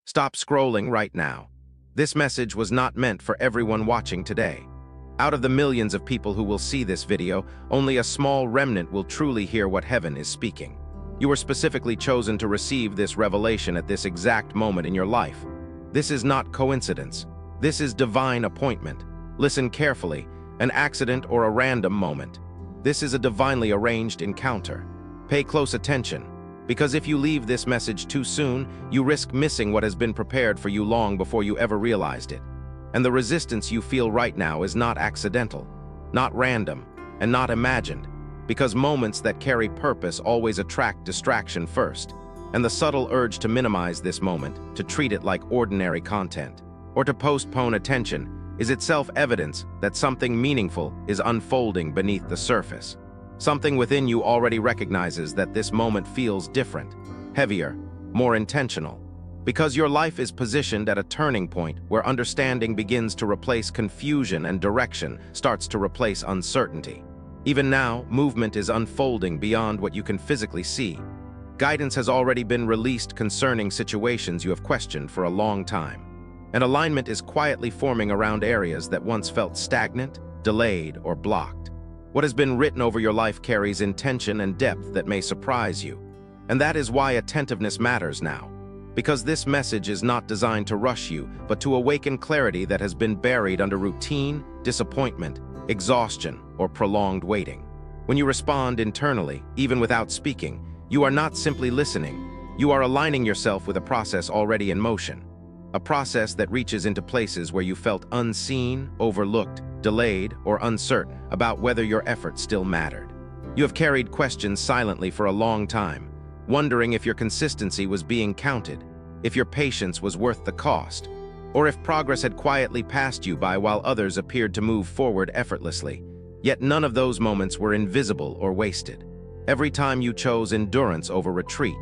Stop scrolling right now. This message was not meant for everyone watching today. Out of the millions of people who will see this video, only a small remnant will truly hear what heaven is speaking. You were specifically chosen to receive this revelation at this exact moment in your life. This is not coincidence. This is divine appointment. Listen carefully, an accident or a random moment. This is a divinely arranged encounter. Pay close attention, because if you leave this message too soon, you risk missing what has been prepared for you long before you ever realized it. And the resistance you feel right now is not accidental, not random, and not imagined, because moments that carry purpose always attract distraction first, and the subtle urge to minimize this moment, to treat it like ordinary content, or to postpone attention, is itself evidence that something meaningful is unfolding beneath the surface. Something within you already recognizes that this moment feels different, heavier, more intentional, because your life is positioned at a turning point where understanding begins to replace confusion and direction starts to replace uncertainty. Even now, movement is unfolding beyond what you can physically see. Guidance has already been released concerning situations you have questioned for a long time. And alignment is quietly forming around areas that once felt stagnant, delayed, or blocked. What has been written over your life carries intention and depth that may surprise you. And that is why attentiveness matters now. Because this message is not designed to rush you, but to awaken clarity that has been buried under routine, disappointment, exhaustion, or prolonged waiting. When you respond internally, even without speaking, you are not simply listening. You are aligning yourself with a process already in motion. A process that reaches into places where you felt unseen, overlooked, delayed, or uncertain about whether your efforts still mattered. You have carried questions silently for a long time, wondering if your consistency was being counted, if your patience was worth the cost, or if progress had quietly passed you by while others appeared to move forward effortlessly. Yet none of those moments were invisible or wasted. Every time you chose endurance over retreat,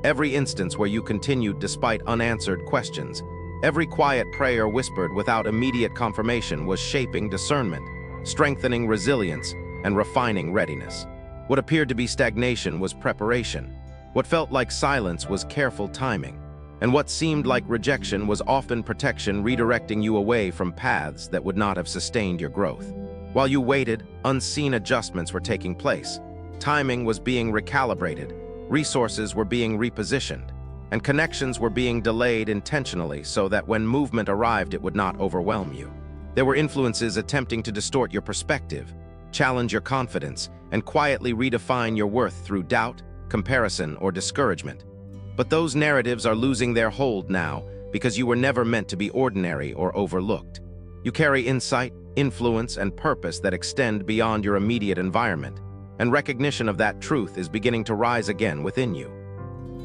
every instance where you continued despite unanswered questions, every quiet prayer whispered without immediate confirmation was shaping discernment, strengthening resilience, and refining readiness. What appeared to be stagnation was preparation. What felt like silence was careful timing. And what seemed like rejection was often protection, redirecting you away from paths that would not have sustained your growth. While you waited, unseen adjustments were taking place. Timing was being recalibrated, resources were being repositioned, and connections were being delayed intentionally so that when movement arrived it would not overwhelm you. There were influences attempting to distort your perspective, challenge your confidence, and quietly redefine your worth through doubt, comparison, or discouragement. But those narratives are losing their hold now because you were never meant to be ordinary or overlooked. You carry insight, influence, and purpose that extend beyond your immediate environment, and recognition of that truth is beginning to rise again within you.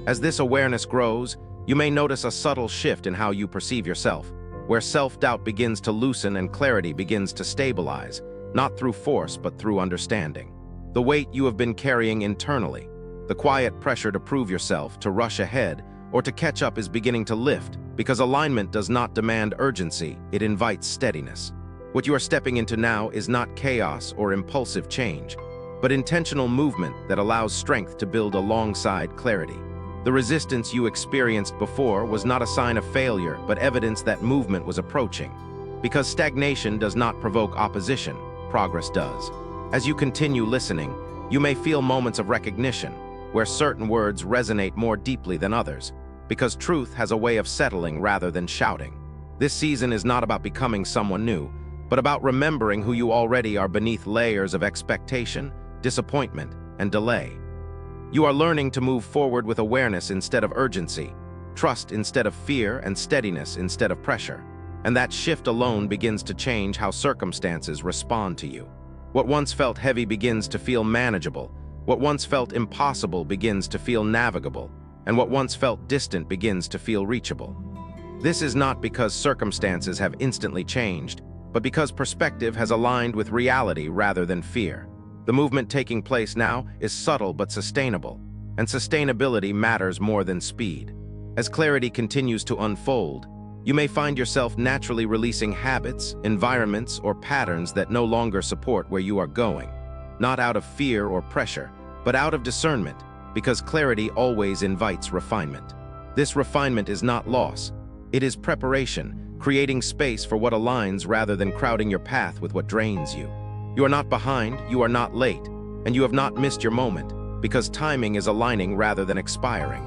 As this awareness grows, you may notice a subtle shift in how you perceive yourself, where self-doubt begins to loosen and clarity begins to stabilize, not through force but through understanding. The weight you have been carrying internally, the quiet pressure to prove yourself, to rush ahead, or to catch up is beginning to lift, because alignment does not demand urgency, it invites steadiness. What you are stepping into now is not chaos or impulsive change, but intentional movement that allows strength to build alongside clarity. The resistance you experienced before was not a sign of failure, but evidence that movement was approaching. Because stagnation does not provoke opposition, progress does. As you continue listening, you may feel moments of recognition, where certain words resonate more deeply than others, because truth has a way of settling rather than shouting. This season is not about becoming someone new, but about remembering who you already are beneath layers of expectation, disappointment, and delay. You are learning to move forward with awareness instead of urgency, trust instead of fear, and steadiness instead of pressure. And that shift alone begins to change how circumstances respond to you. What once felt heavy begins to feel manageable. What once felt impossible begins to feel navigable. And what once felt distant begins to feel reachable. This is not because circumstances have instantly changed, but because perspective has aligned with reality rather than fear. The movement taking place now is subtle but sustainable, and sustainability matters more than speed. As clarity continues to unfold, you may find yourself naturally releasing habits, environments, or patterns that no longer support where you are going, not out of fear or pressure, but out of discernment, because clarity always invites refinement. This refinement is not loss, It is preparation, creating space for what aligns rather than crowding your path with what drains you. You are not behind, you are not late, and you have not missed your moment, because timing is aligning rather than expiring.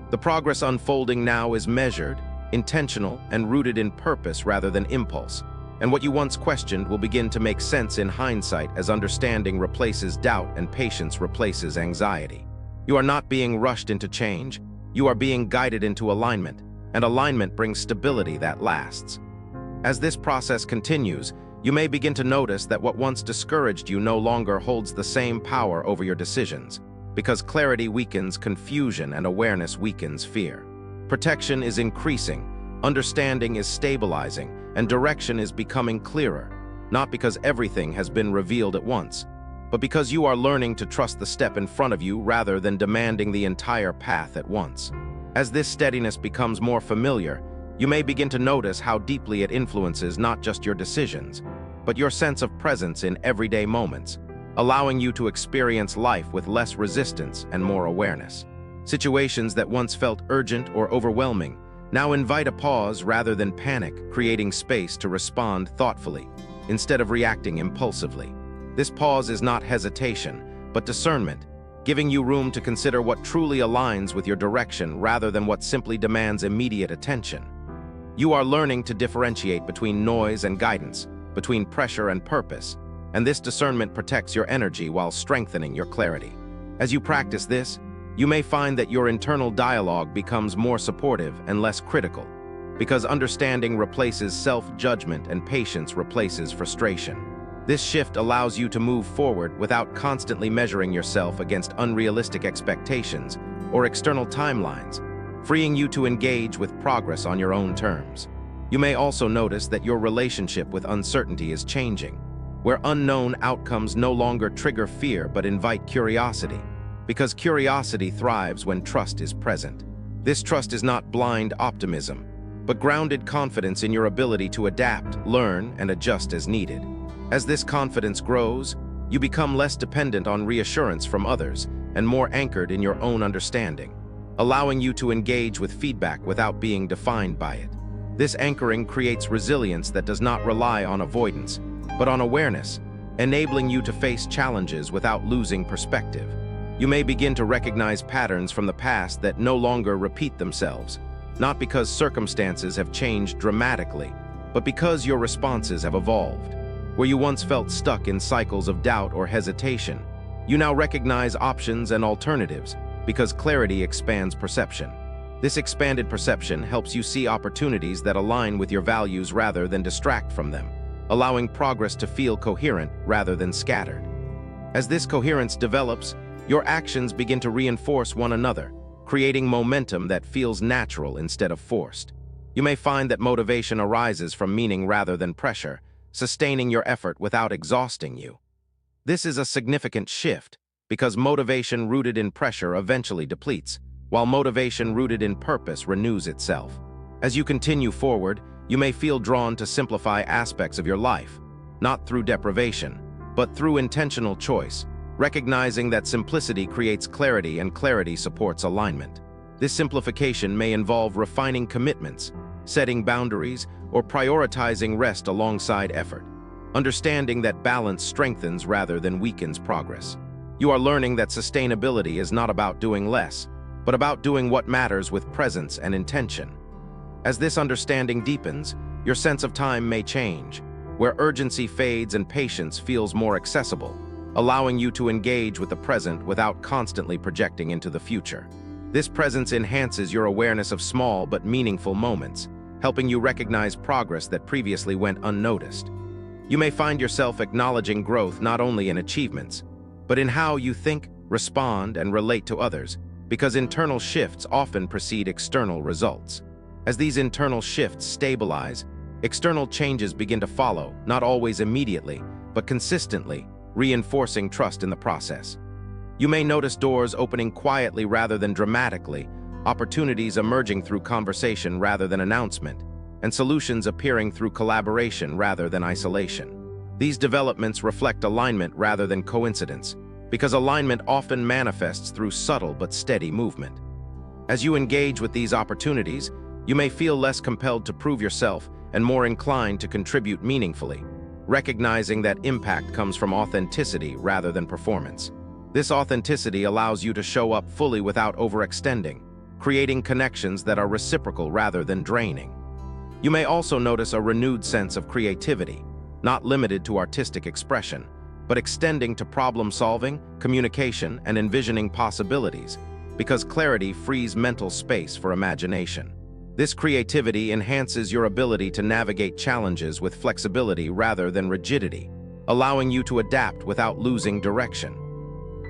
The progress unfolding now is measured, intentional, and rooted in purpose rather than impulse, and what you once questioned will begin to make sense in hindsight as understanding replaces doubt and patience replaces anxiety. You are not being rushed into change, you are being guided into alignment, and alignment brings stability that lasts. As this process continues, you may begin to notice that what once discouraged you no longer holds the same power over your decisions, because clarity weakens confusion and awareness weakens fear. Protection is increasing, understanding is stabilizing, and direction is becoming clearer, not because everything has been revealed at once, but because you are learning to trust the step in front of you rather than demanding the entire path at once. As this steadiness becomes more familiar, you may begin to notice how deeply it influences not just your decisions, but your sense of presence in everyday moments, allowing you to experience life with less resistance and more awareness. Situations that once felt urgent or overwhelming now invite a pause rather than panic, creating space to respond thoughtfully, instead of reacting impulsively. This pause is not hesitation, but discernment, giving you room to consider what truly aligns with your direction rather than what simply demands immediate attention. You are learning to differentiate between noise and guidance, between pressure and purpose, and this discernment protects your energy while strengthening your clarity. As you practice this, you may find that your internal dialogue becomes more supportive and less critical, because understanding replaces self-judgment and patience replaces frustration. This shift allows you to move forward without constantly measuring yourself against unrealistic expectations or external timelines, freeing you to engage with progress on your own terms. You may also notice that your relationship with uncertainty is changing, where unknown outcomes no longer trigger fear but invite curiosity, because curiosity thrives when trust is present. This trust is not blind optimism, but grounded confidence in your ability to adapt, learn, and adjust as needed. As this confidence grows, you become less dependent on reassurance from others and more anchored in your own understanding, allowing you to engage with feedback without being defined by it. This anchoring creates resilience that does not rely on avoidance, but on awareness, enabling you to face challenges without losing perspective. You may begin to recognize patterns from the past that no longer repeat themselves, not because circumstances have changed dramatically, but because your responses have evolved. Where you once felt stuck in cycles of doubt or hesitation, you now recognize options and alternatives because clarity expands perception. This expanded perception helps you see opportunities that align with your values rather than distract from them, allowing progress to feel coherent rather than scattered. As this coherence develops, your actions begin to reinforce one another, creating momentum that feels natural instead of forced. You may find that motivation arises from meaning rather than pressure, sustaining your effort without exhausting you. This is a significant shift because motivation rooted in pressure eventually depletes, while motivation rooted in purpose renews itself. As you continue forward, you may feel drawn to simplify aspects of your life, not through deprivation, but through intentional choice, recognizing that simplicity creates clarity and clarity supports alignment. This simplification may involve refining commitments, setting boundaries, or prioritizing rest alongside effort, understanding that balance strengthens rather than weakens progress. You are learning that sustainability is not about doing less, but about doing what matters with presence and intention. As this understanding deepens, your sense of time may change, where urgency fades and patience feels more accessible, allowing you to engage with the present without constantly projecting into the future. This presence enhances your awareness of small but meaningful moments, helping you recognize progress that previously went unnoticed. You may find yourself acknowledging growth not only in achievements, but in how you think, respond, and relate to others, because internal shifts often precede external results. As these internal shifts stabilize, external changes begin to follow, not always immediately, but consistently, reinforcing trust in the process. You may notice doors opening quietly rather than dramatically, opportunities emerging through conversation rather than announcement, and solutions appearing through collaboration rather than isolation. These developments reflect alignment rather than coincidence, because alignment often manifests through subtle but steady movement. As you engage with these opportunities, You may feel less compelled to prove yourself and more inclined to contribute meaningfully, recognizing that impact comes from authenticity rather than performance. This authenticity allows you to show up fully without overextending, creating connections that are reciprocal rather than draining. You may also notice a renewed sense of creativity, not limited to artistic expression, but extending to problem-solving, communication, and envisioning possibilities, because clarity frees mental space for imagination. This creativity enhances your ability to navigate challenges with flexibility rather than rigidity, allowing you to adapt without losing direction.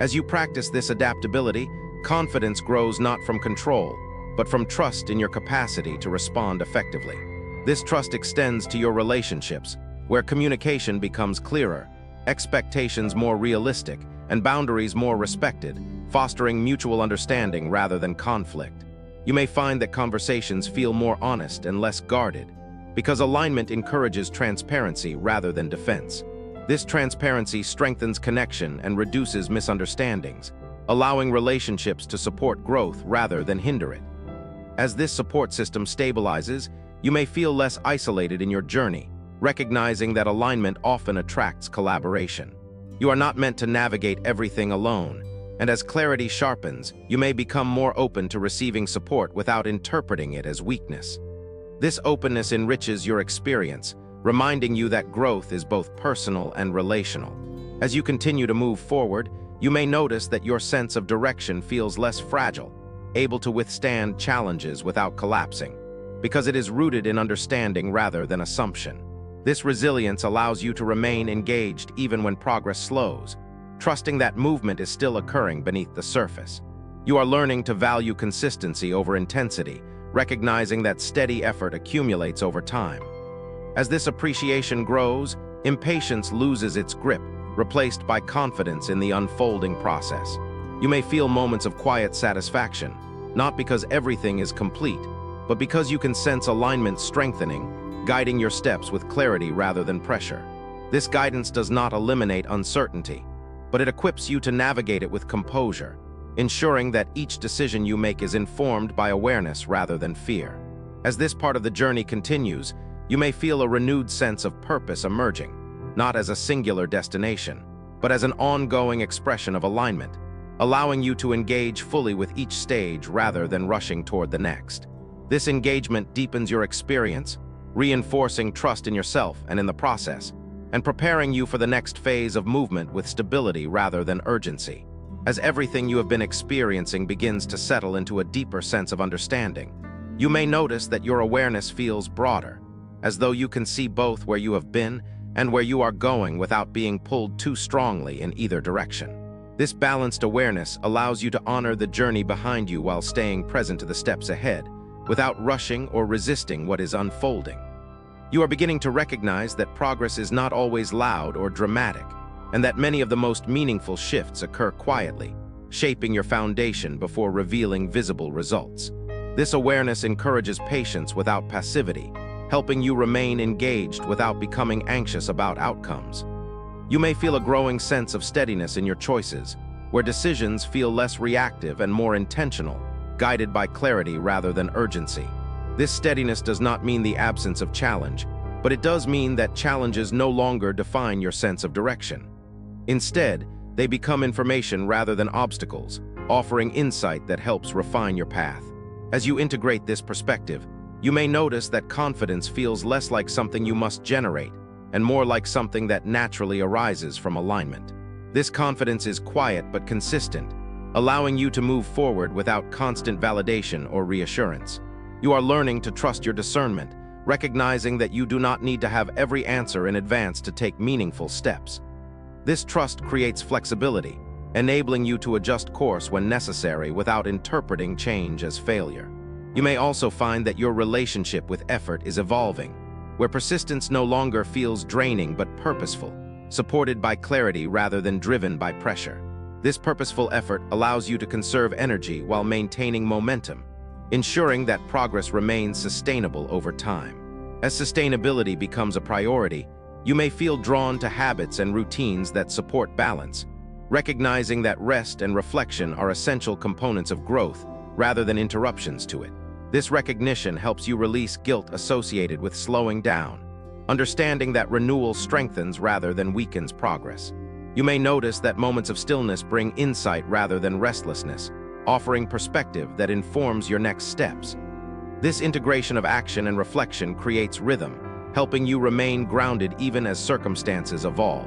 As you practice this adaptability, confidence grows not from control, but from trust in your capacity to respond effectively. This trust extends to your relationships, where communication becomes clearer, expectations more realistic, and boundaries more respected, fostering mutual understanding rather than conflict. You may find that conversations feel more honest and less guarded, because alignment encourages transparency rather than defense. This transparency strengthens connection and reduces misunderstandings, allowing relationships to support growth rather than hinder it. As this support system stabilizes, you may feel less isolated in your journey, recognizing that alignment often attracts collaboration. You are not meant to navigate everything alone, and as clarity sharpens, you may become more open to receiving support without interpreting it as weakness. This openness enriches your experience, reminding you that growth is both personal and relational. As you continue to move forward, you may notice that your sense of direction feels less fragile, able to withstand challenges without collapsing, because it is rooted in understanding rather than assumption. This resilience allows you to remain engaged even when progress slows, trusting that movement is still occurring beneath the surface. You are learning to value consistency over intensity, recognizing that steady effort accumulates over time. As this appreciation grows, impatience loses its grip, replaced by confidence in the unfolding process. You may feel moments of quiet satisfaction, not because everything is complete, but because you can sense alignment strengthening, guiding your steps with clarity rather than pressure. This guidance does not eliminate uncertainty, but it equips you to navigate it with composure, ensuring that each decision you make is informed by awareness rather than fear. As this part of the journey continues, you may feel a renewed sense of purpose emerging, not as a singular destination, but as an ongoing expression of alignment, allowing you to engage fully with each stage rather than rushing toward the next. This engagement deepens your experience, reinforcing trust in yourself and in the process, and preparing you for the next phase of movement with stability rather than urgency. As everything you have been experiencing begins to settle into a deeper sense of understanding, you may notice that your awareness feels broader, as though you can see both where you have been and where you are going without being pulled too strongly in either direction. This balanced awareness allows you to honor the journey behind you while staying present to the steps ahead, without rushing or resisting what is unfolding. You are beginning to recognize that progress is not always loud or dramatic, and that many of the most meaningful shifts occur quietly, shaping your foundation before revealing visible results. This awareness encourages patience without passivity, helping you remain engaged without becoming anxious about outcomes. You may feel a growing sense of steadiness in your choices, where decisions feel less reactive and more intentional, guided by clarity rather than urgency. This steadiness does not mean the absence of challenge, but it does mean that challenges no longer define your sense of direction. Instead, they become information rather than obstacles, offering insight that helps refine your path. As you integrate this perspective, you may notice that confidence feels less like something you must generate and more like something that naturally arises from alignment. This confidence is quiet but consistent, allowing you to move forward without constant validation or reassurance. You are learning to trust your discernment, recognizing that you do not need to have every answer in advance to take meaningful steps. This trust creates flexibility, enabling you to adjust course when necessary without interpreting change as failure. You may also find that your relationship with effort is evolving, where persistence no longer feels draining but purposeful, supported by clarity rather than driven by pressure. This purposeful effort allows you to conserve energy while maintaining momentum, ensuring that progress remains sustainable over time. As sustainability becomes a priority, you may feel drawn to habits and routines that support balance, recognizing that rest and reflection are essential components of growth rather than interruptions to it. This recognition helps you release guilt associated with slowing down, understanding that renewal strengthens rather than weakens progress. You may notice that moments of stillness bring insight rather than restlessness, offering perspective that informs your next steps. This integration of action and reflection creates rhythm, helping you remain grounded even as circumstances evolve.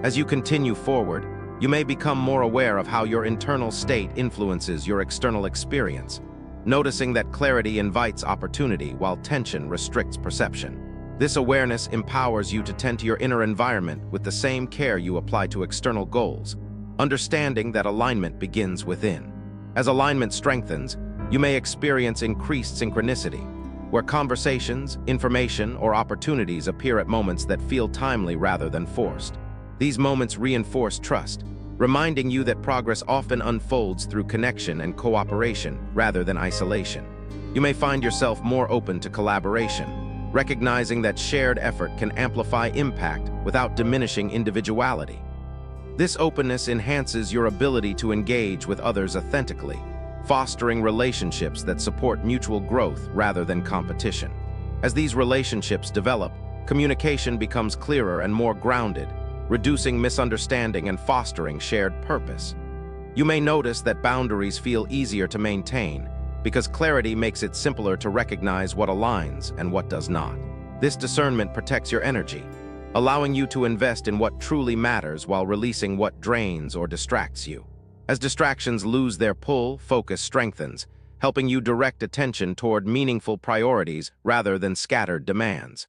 As you continue forward, you may become more aware of how your internal state influences your external experience, noticing that clarity invites opportunity while tension restricts perception. This awareness empowers you to tend to your inner environment with the same care you apply to external goals, understanding that alignment begins within. As alignment strengthens, you may experience increased synchronicity, where conversations, information, or opportunities appear at moments that feel timely rather than forced. These moments reinforce trust, reminding you that progress often unfolds through connection and cooperation rather than isolation. You may find yourself more open to collaboration, recognizing that shared effort can amplify impact without diminishing individuality. This openness enhances your ability to engage with others authentically, fostering relationships that support mutual growth rather than competition. As these relationships develop, communication becomes clearer and more grounded, reducing misunderstanding and fostering shared purpose. You may notice that boundaries feel easier to maintain because clarity makes it simpler to recognize what aligns and what does not. This discernment protects your energy, allowing you to invest in what truly matters while releasing what drains or distracts you. As distractions lose their pull, focus strengthens, helping you direct attention toward meaningful priorities rather than scattered demands.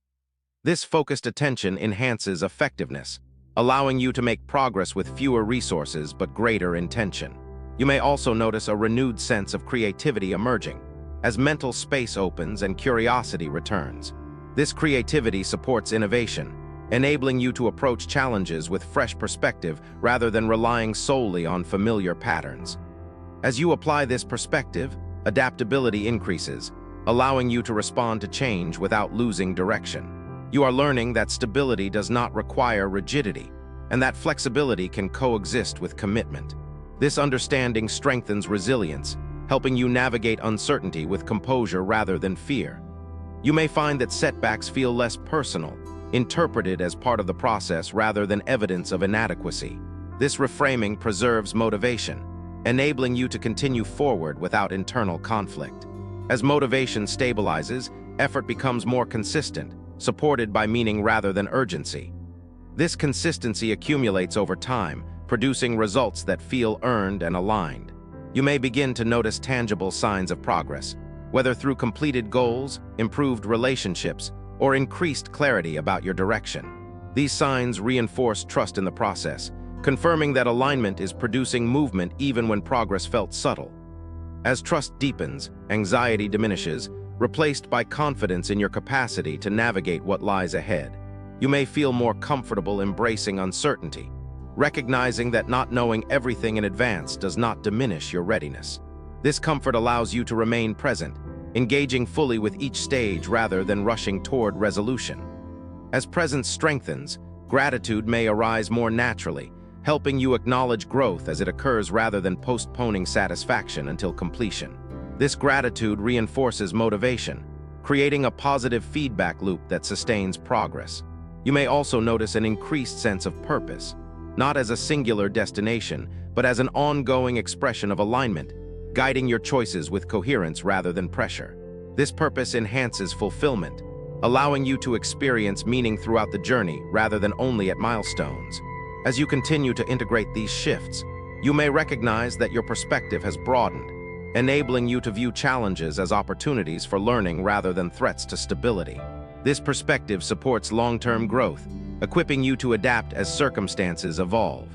This focused attention enhances effectiveness, allowing you to make progress with fewer resources but greater intention. You may also notice a renewed sense of creativity emerging, as mental space opens and curiosity returns. This creativity supports innovation, enabling you to approach challenges with fresh perspective rather than relying solely on familiar patterns. As you apply this perspective, adaptability increases, allowing you to respond to change without losing direction. You are learning that stability does not require rigidity, and that flexibility can coexist with commitment. This understanding strengthens resilience, helping you navigate uncertainty with composure rather than fear. You may find that setbacks feel less personal, interpreted as part of the process rather than evidence of inadequacy. This reframing preserves motivation, enabling you to continue forward without internal conflict. As motivation stabilizes, effort becomes more consistent, supported by meaning rather than urgency. This consistency accumulates over time, producing results that feel earned and aligned. You may begin to notice tangible signs of progress, whether through completed goals, improved relationships, or increased clarity about your direction. These signs reinforce trust in the process, confirming that alignment is producing movement even when progress felt subtle. As trust deepens, anxiety diminishes, replaced by confidence in your capacity to navigate what lies ahead. You may feel more comfortable embracing uncertainty, recognizing that not knowing everything in advance does not diminish your readiness. This comfort allows you to remain present, engaging fully with each stage rather than rushing toward resolution. As presence strengthens, gratitude may arise more naturally, helping you acknowledge growth as it occurs rather than postponing satisfaction until completion. This gratitude reinforces motivation, creating a positive feedback loop that sustains progress. You may also notice an increased sense of purpose, not as a singular destination, but as an ongoing expression of alignment, guiding your choices with coherence rather than pressure. This purpose enhances fulfillment, allowing you to experience meaning throughout the journey rather than only at milestones. As you continue to integrate these shifts, you may recognize that your perspective has broadened, enabling you to view challenges as opportunities for learning rather than threats to stability. This perspective supports long-term growth, equipping you to adapt as circumstances evolve.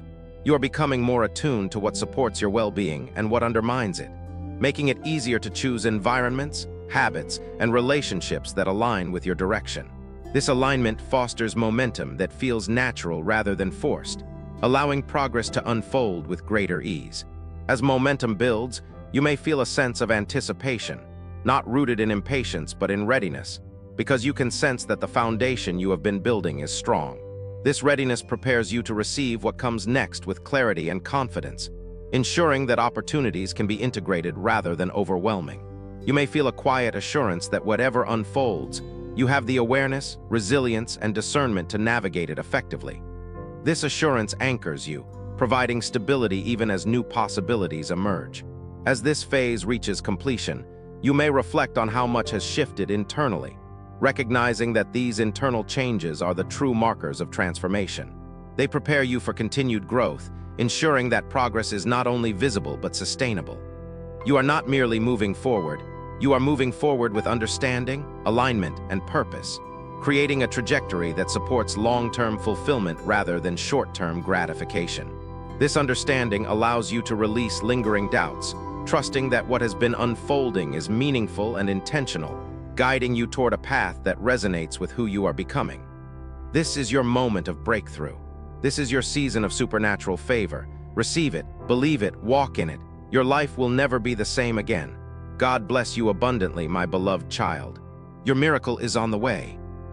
You are becoming more attuned to what supports your well-being and what undermines it, making it easier to choose environments, habits, and relationships that align with your direction. This alignment fosters momentum that feels natural rather than forced, allowing progress to unfold with greater ease. As momentum builds, you may feel a sense of anticipation, not rooted in impatience but in readiness, because you can sense that the foundation you have been building is strong. This readiness prepares you to receive what comes next with clarity and confidence, ensuring that opportunities can be integrated rather than overwhelming. You may feel a quiet assurance that whatever unfolds, you have the awareness, resilience, and discernment to navigate it effectively. This assurance anchors you, providing stability even as new possibilities emerge. As this phase reaches completion, you may reflect on how much has shifted internally, recognizing that these internal changes are the true markers of transformation. They prepare you for continued growth, ensuring that progress is not only visible but sustainable. You are not merely moving forward, you are moving forward with understanding, alignment, and purpose, creating a trajectory that supports long-term fulfillment rather than short-term gratification. This understanding allows you to release lingering doubts, trusting that what has been unfolding is meaningful and intentional, guiding you toward a path that resonates with who you are becoming. This is your moment of breakthrough. This is your season of supernatural favor. Receive it, believe it, walk in it. Your life will never be the same again. God bless you abundantly, my beloved child. Your miracle is on the way.